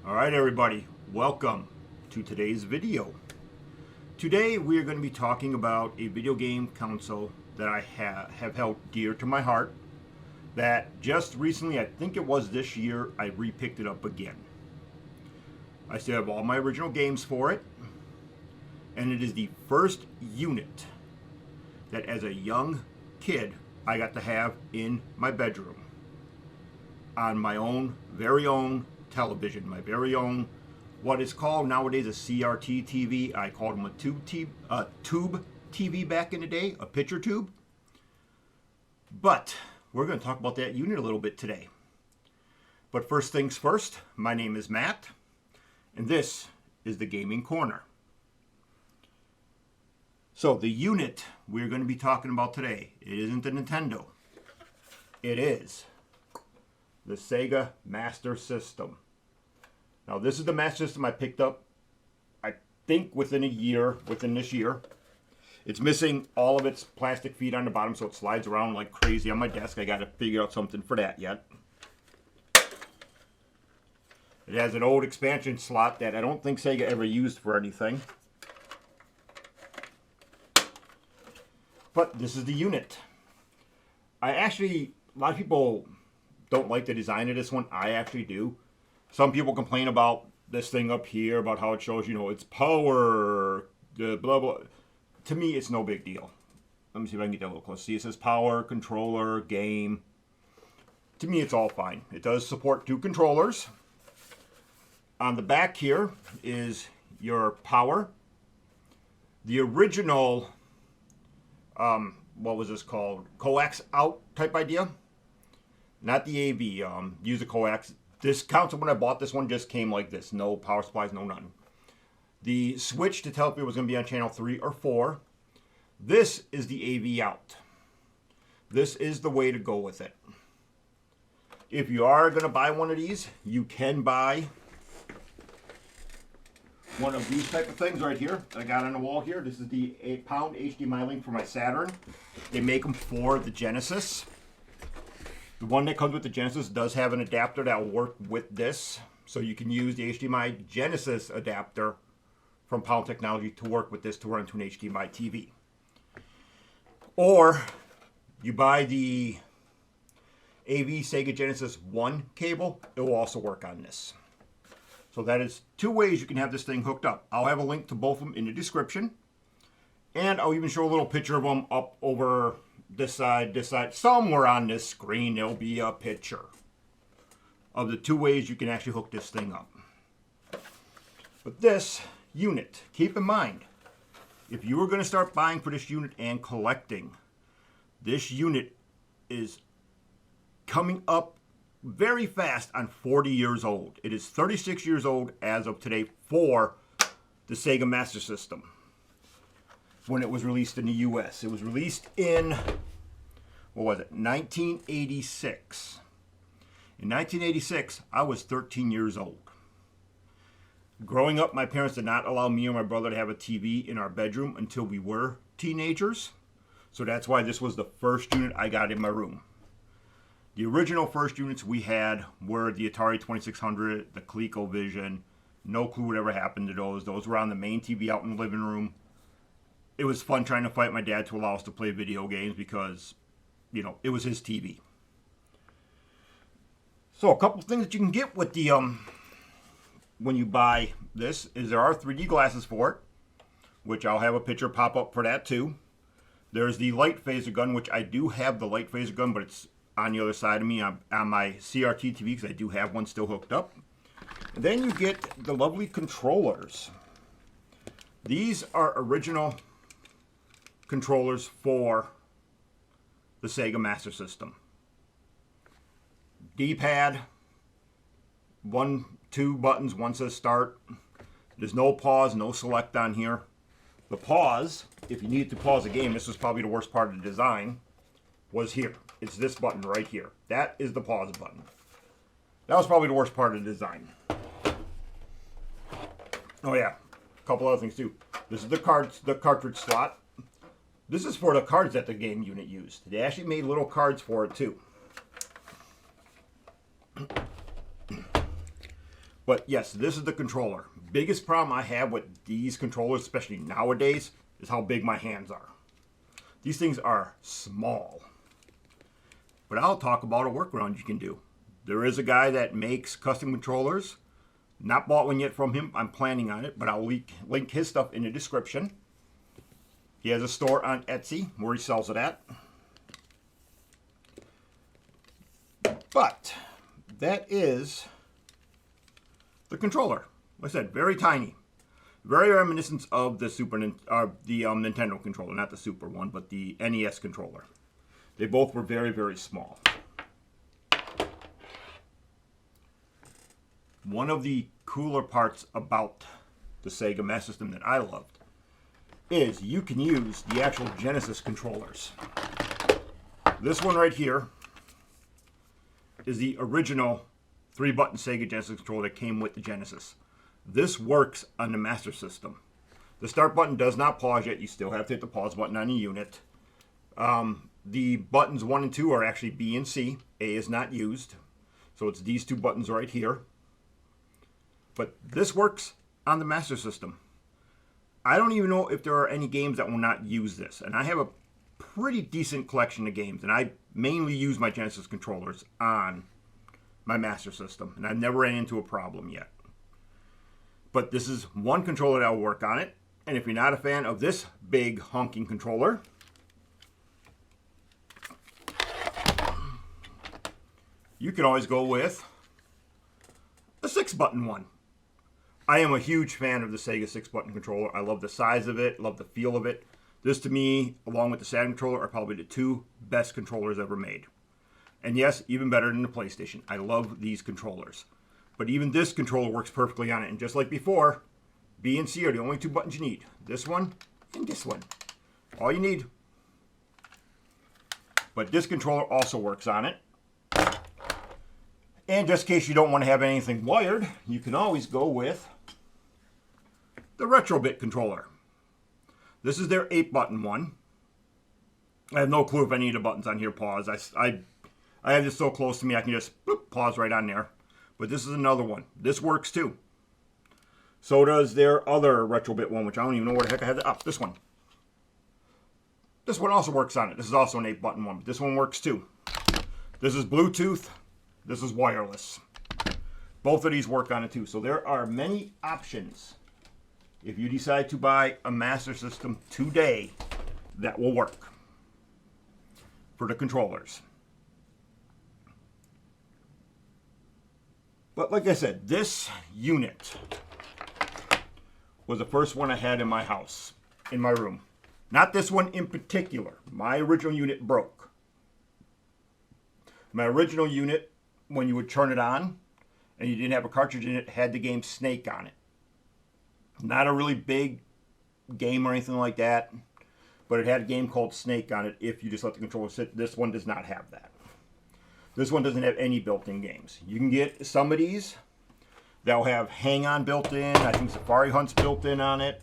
Alright everybody, welcome to today's video. Today we are going to be talking about a video game console that I have held dear to my heart, that just recently, I think it was this year, I re-picked it up again. I still have all my original games for it, and it is the first unit that as a young kid I got to have in my bedroom on my own, very own television, my very own, what is called nowadays a CRT TV. I called them a tube TV back in the day, a picture tube. But we're going to talk about that unit a little bit today. But first things first, my name is Matt, and this is the Gaming Corner. So the unit we're going to be talking about today, it isn't the Nintendo. It is the Sega Master System. Now this is the Master System I picked up, I think within this year. It's missing all of its plastic feet on the bottom, so it slides around like crazy on my desk. I got to figure out something for that yet. It has an old expansion slot that I don't think Sega ever used for anything. But this is the unit. A lot of people don't like the design of this one. I actually do. Some people complain about this thing up here, about how it shows, it's power, blah, blah. To me, it's no big deal. Let me see if I can get that a little close. See, it says power, controller, game. To me, it's all fine. It does support 2 controllers. On the back here is your power. The original, what was this called? Coax out type idea. Not the AV, use a coax. This console, when I bought this one, just came like this. No power supplies, no nothing. The switch to tell if it was going to be on channel 3 or 4. This is the AV out. This is the way to go with it. If you are going to buy one of these, you can buy one of these type of things right here that I got on the wall here. This is the 8-pound HDMI link for my Saturn. They make them for the Genesis. The one that comes with the Genesis does have an adapter that will work with this. So you can use the HDMI Genesis adapter from Pound Technology to work with this to run to an HDMI TV. Or you buy the AV Sega Genesis 1 cable, it will also work on this. So that is 2 ways you can have this thing hooked up. I'll have a link to both of them in the description. And I'll even show a little picture of them up over this side, somewhere on this screen. There'll be a picture of the 2 ways you can actually hook this thing up. But this unit, keep in mind, if you were going to start buying for this unit and collecting, this unit is coming up very fast on 40 years old. It is 36 years old as of today for the Sega Master System. When it was released in the US. It was released in, 1986. In 1986, I was 13 years old. Growing up, my parents did not allow me or my brother to have a TV in our bedroom until we were teenagers. So that's why this was the first unit I got in my room. The original first units we had were the Atari 2600, the ColecoVision. No clue whatever happened to those. Those were on the main TV out in the living room. It was fun trying to fight my dad to allow us to play video games because, it was his TV. So a couple things that you can get with the, when you buy this, is there are 3D glasses for it, which I'll have a picture pop up for that too. There's the light phaser gun, which I do have the light phaser gun, but it's on the other side of me on my CRT TV because I do have one still hooked up. And then you get the lovely controllers. These are original controllers for the Sega Master System. D-pad, 2 buttons, one says start. There's no pause, no select on here. The pause, if you needed to pause a game, this was probably the worst part of the design, was here. It's this button right here. That is the pause button. That was probably the worst part of the design. Oh yeah, a couple other things too. This is the cartridge slot. This is for the cards that the game unit used. They actually made little cards for it too. But yes, this is the controller. Biggest problem I have with these controllers, especially nowadays, is how big my hands are. These things are small. But I'll talk about a workaround you can do. There is a guy that makes custom controllers. Not bought one yet from him. I'm planning on it, but I'll link his stuff in the description. He has a store on Etsy where he sells it at. But that is the controller. Like I said, very tiny. Very reminiscent of the Nintendo controller. Not the Super one, but the NES controller. They both were very, very small. One of the cooler parts about the Sega Master System that I loved is you can use the actual Genesis controllers. This one right here is the original 3-button Sega Genesis controller that came with the Genesis. This works on the Master System. The start button does not pause yet. You still have to hit the pause button on the unit. The buttons 1 and 2 are actually B and C. A is not used. So it's these two buttons right here. But this works on the Master System. I don't even know if there are any games that will not use this. And I have a pretty decent collection of games. And I mainly use my Genesis controllers on my Master System. And I've never ran into a problem yet. But this is one controller that will work on it. And if you're not a fan of this big honking controller, you can always go with a 6-button one. I am a huge fan of the Sega 6-button controller. I love the size of it, love the feel of it. This, to me, along with the Saturn controller, are probably the two best controllers ever made. And yes, even better than the PlayStation. I love these controllers. But even this controller works perfectly on it. And just like before, B and C are the only two buttons you need. This one and this one. All you need. But this controller also works on it. And just in case you don't want to have anything wired, you can always go with the Retrobit controller. This is their 8-button one. I have no clue if any of the buttons on here pause. I have this so close to me I can just boop, pause right on there. But this is another one. This works too. So does their other Retrobit one, which I don't even know where the heck I had. This one. This one also works on it. This is also an 8-button one, but this one works too. This is Bluetooth. This is wireless. Both of these work on it too. So there are many options if you decide to buy a Master System today that will work for the controllers. But like I said, this unit was the first one I had in my house, in my room. Not this one in particular. My original unit broke. My original unit, when you would turn it on and you didn't have a cartridge in it, had the game Snake on it. Not a really big game or anything like that, but it had a game called Snake on it if you just let the controller sit. This one does not have that. This one doesn't have any built-in games. You can get some of these that will have Hang On built in. I think Safari Hunt's built in on it.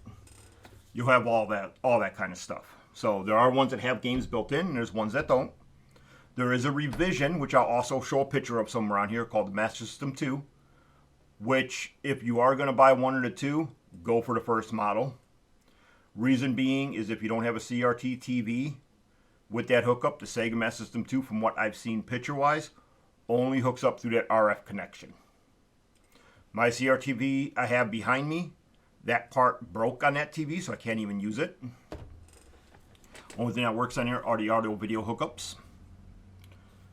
You'll have all that kind of stuff. So there are ones that have games built in, and there's ones that don't. There is a revision, which I'll also show a picture of somewhere around here, called the Master System 2, which, if you are going to buy one of the two, go for the first model. Reason being is if you don't have a CRT TV with that hookup, the Sega Master System 2, from what I've seen picture-wise, only hooks up through that RF connection. My CRT TV I have behind me, that part broke on that TV, so I can't even use it. Only thing that works on here are the audio-video hookups,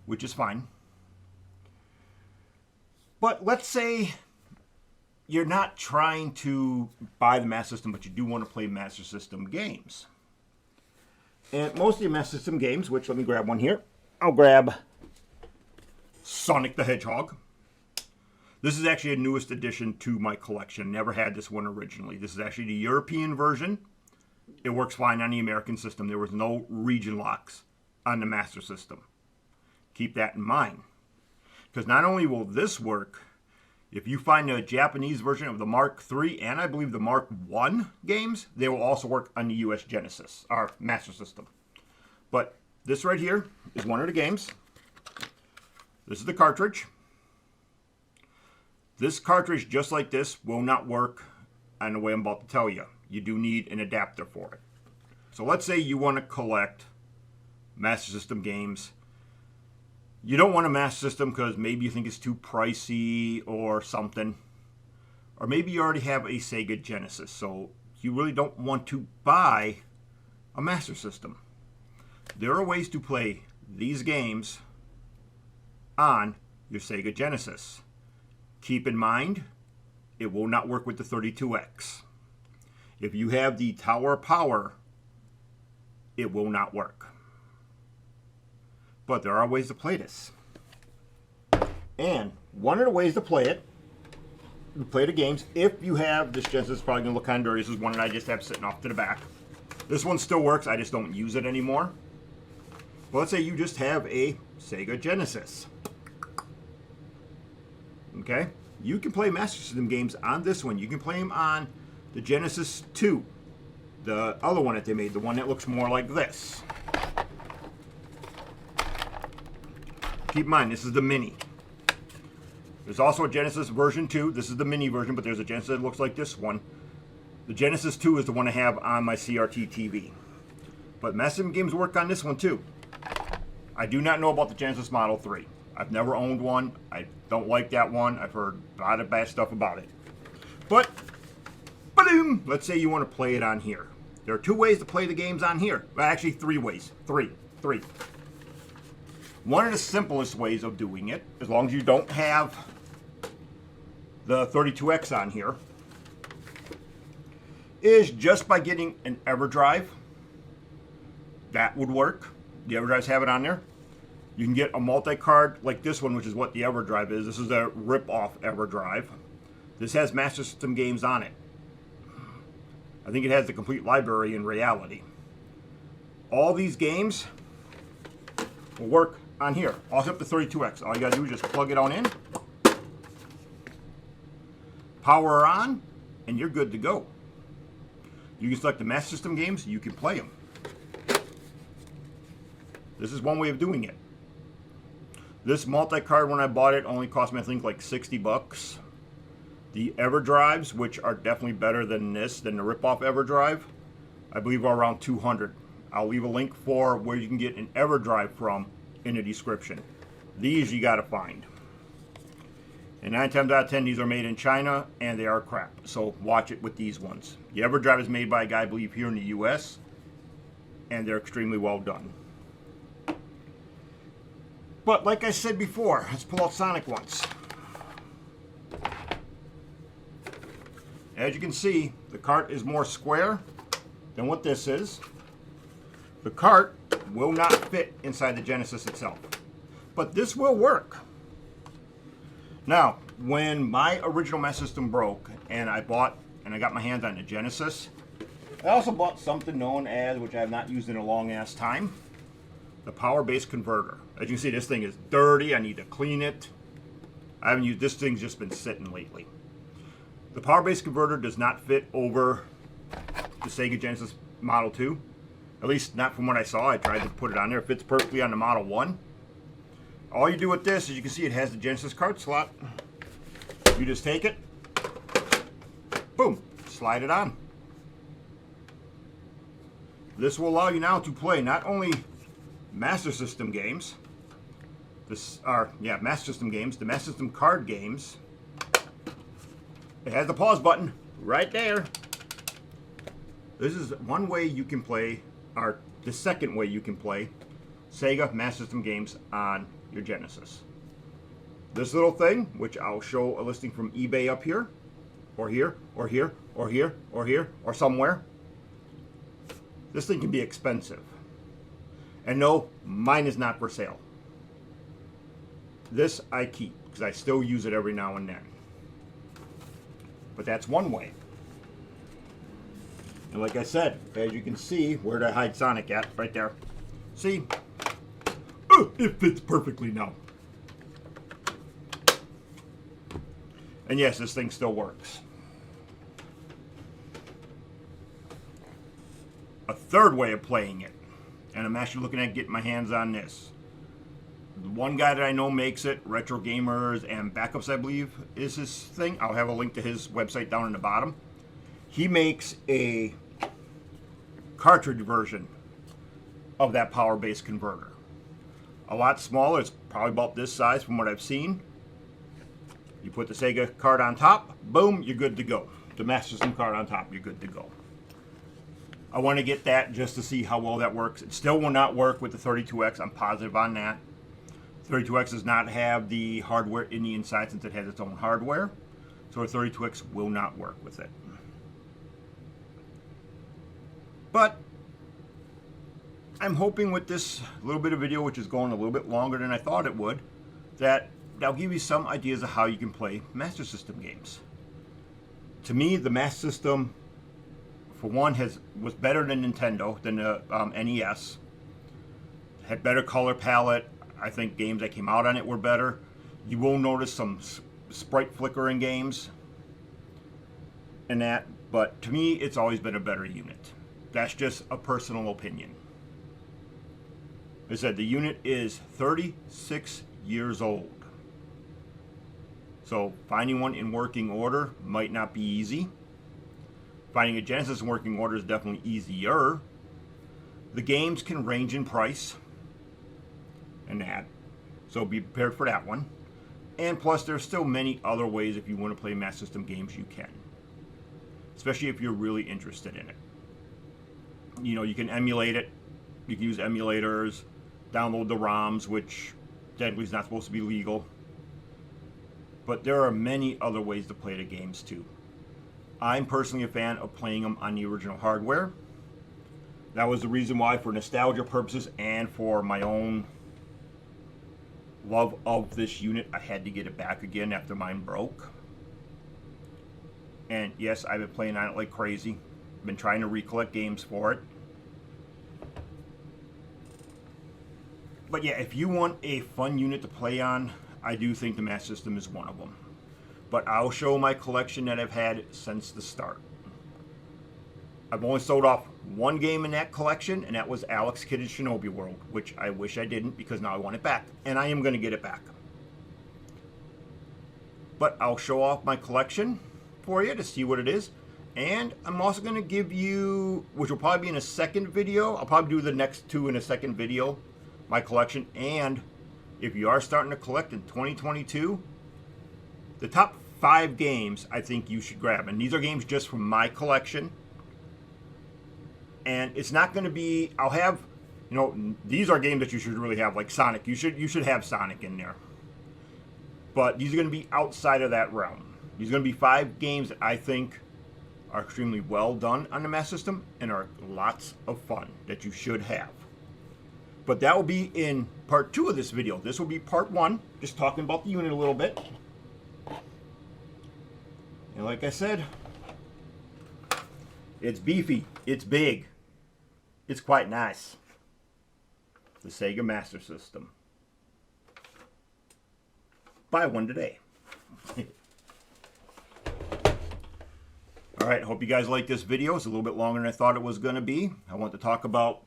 which is fine. But let's say you're not trying to buy the Master System, but you do want to play Master System games. And most of the Master System games, which, let me grab one here. I'll grab Sonic the Hedgehog. This is actually a newest addition to my collection. Never had this one originally. This is actually the European version. It works fine on the American system. There was no region locks on the Master System. Keep that in mind. Because not only will this work, if you find a Japanese version of the Mark III and I believe the Mark I games, they will also work on the US Genesis, our Master System. But this right here is one of the games. This is the cartridge. This cartridge, just like this, will not work on the way I'm about to tell you. You do need an adapter for it. So let's say you want to collect Master System games. You don't want a Master System because maybe you think it's too pricey or something. Or maybe you already have a Sega Genesis, so you really don't want to buy a Master System. There are ways to play these games on your Sega Genesis. Keep in mind, it will not work with the 32X. If you have the Tower Power, it will not work. But there are ways to play this. And one of the ways to play it, the games, if you have this Genesis, it's probably going to look kind of dirty. This is one that I just have sitting off to the back. This one still works, I just don't use it anymore. But let's say you just have a Sega Genesis. Okay? You can play Master System games on this one. You can play them on the Genesis 2. The other one that they made, the one that looks more like this. Keep in mind, this is the Mini. There's also a Genesis version 2. This is the Mini version, but there's a Genesis that looks like this one. The Genesis 2 is the one I have on my CRT TV. But Master System games work on this one too. I do not know about the Genesis Model 3. I've never owned one. I don't like that one. I've heard a lot of bad stuff about it. But, ba-doom, let's say you want to play it on here. There are 2 ways to play the games on here. Well, actually, 3 ways. Three. One of the simplest ways of doing it, as long as you don't have the 32X on here, is just by getting an EverDrive. That would work. The EverDrives have it on there. You can get a multi-card like this one, which is what the EverDrive is. This is a rip-off EverDrive. This has Master System games on it. I think it has the complete library in reality. All these games will work on here. Also up to 32X. All you gotta do is just plug it on in, power on, and you're good to go. You can select the Master System games, you can play them. This is one way of doing it. This multi-card, when I bought it, only cost me, I think, like $60. The EverDrives, which are definitely better than this, than the rip-off EverDrive, I believe are around $200. I'll leave a link for where you can get an EverDrive from in the description. These you gotta find. And 9 times out of 10, these are made in China, and they are crap. So watch it with these ones. The EverDrive is made by a guy, I believe, here in the US, and they're extremely well done. But like I said before, let's pull out Sonic once. As you can see, the cart is more square than what this is. The cart will not fit inside the Genesis itself. But this will work. Now, when my original Master System broke and I got my hands on the Genesis, I also bought something known as, which I have not used in a long ass time, the power-based converter. As you can see, this thing is dirty. I need to clean it. I haven't used this. Thing's just been sitting lately. The power-based converter does not fit over the Sega Genesis Model 2. At least not from what I saw. I tried to put it on there. It fits perfectly on the Model 1. All you do with this, as you can see, it has the Genesis card slot. You just take it, boom, slide it on. This will allow you now to play not only Master System games, Master System games, the Master System card games. It has the pause button right there. This is one way you can play, or the second way you can play Sega Master System games on your Genesis. This little thing, which I'll show a listing from eBay up here, or here, or here, or here, or here, or somewhere. This thing can be expensive. And no, mine is not for sale. This I keep, because I still use it every now and then. But that's one way. And like I said, as you can see, where did I hide Sonic at? Right there. See? It fits perfectly now. And yes, this thing still works. A third way of playing it, and I'm actually looking at getting my hands on this. One guy that I know makes it, Retro Gamers and Backups, I believe, is his thing. I'll have a link to his website down in the bottom. He makes a cartridge version of that power-based converter. A lot smaller. It's probably about this size from what I've seen. You put the Sega card on top, boom, you're good to go. The Master System card on top, you're good to go. I want to get that just to see how well that works. It still will not work with the 32X. I'm positive on that. 32X does not have the hardware in the inside since it has its own hardware. So a 32X will not work with it. But I'm hoping with this little bit of video, which is going a little bit longer than I thought it would, that that'll give you some ideas of how you can play Master System games. To me, the Master System, for one, was better than Nintendo, than the NES. Had better color palette. I think games that came out on it were better. You will notice some sprite flickering games and that, but to me, it's always been a better unit. That's just a personal opinion. As I said, the unit is 36 years old. So finding one in working order might not be easy. Finding a Genesis in working order is definitely easier. The games can range in price and that, so be prepared for that one. And plus, there's still many other ways if you want to play Master System games you can, especially if you're really interested in it. You know, you can emulate it. You can use emulators, download the ROMs, which technically is not supposed to be legal. But there are many other ways to play the games too. I'm personally a fan of playing them on the original hardware. That was the reason why, for nostalgia purposes and for my own love of this unit, I had to get it back again after mine broke. And yes, I've been playing on it like crazy. Been trying to recollect games for it. But yeah, if you want a fun unit to play on, I do think the Master System is one of them. But I'll show my collection that I've had since the start. I've only sold off one game in that collection, and that was Alex Kidd's Shinobi World, which I wish I didn't because now I want it back. And I am going to get it back. But I'll show off my collection for you to see what it is. And I'm also going to give you, which will probably be in a second video, I'll probably do the next two in a second video, my collection. And if you are starting to collect in 2022, the top 5 games I think you should grab. And these are games just from my collection. And it's not going to be, I'll have, you know, these are games that you should really have, like Sonic. You should have Sonic in there. But these are going to be outside of that realm. These are going to be 5 games that I think are extremely well done on the Master System and are lots of fun that you should have. But that will be in part 2 of this video. This will be part 1, just talking about the unit a little bit. And like I said, it's beefy, it's big, it's quite nice. The Sega Master System. Buy one today. Alright, hope you guys like this video. It's a little bit longer than I thought it was going to be. I want to talk about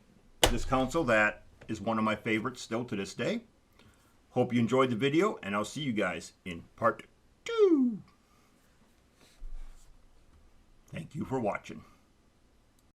this console that is one of my favorites still to this day. Hope you enjoyed the video, and I'll see you guys in part 2. Thank you for watching.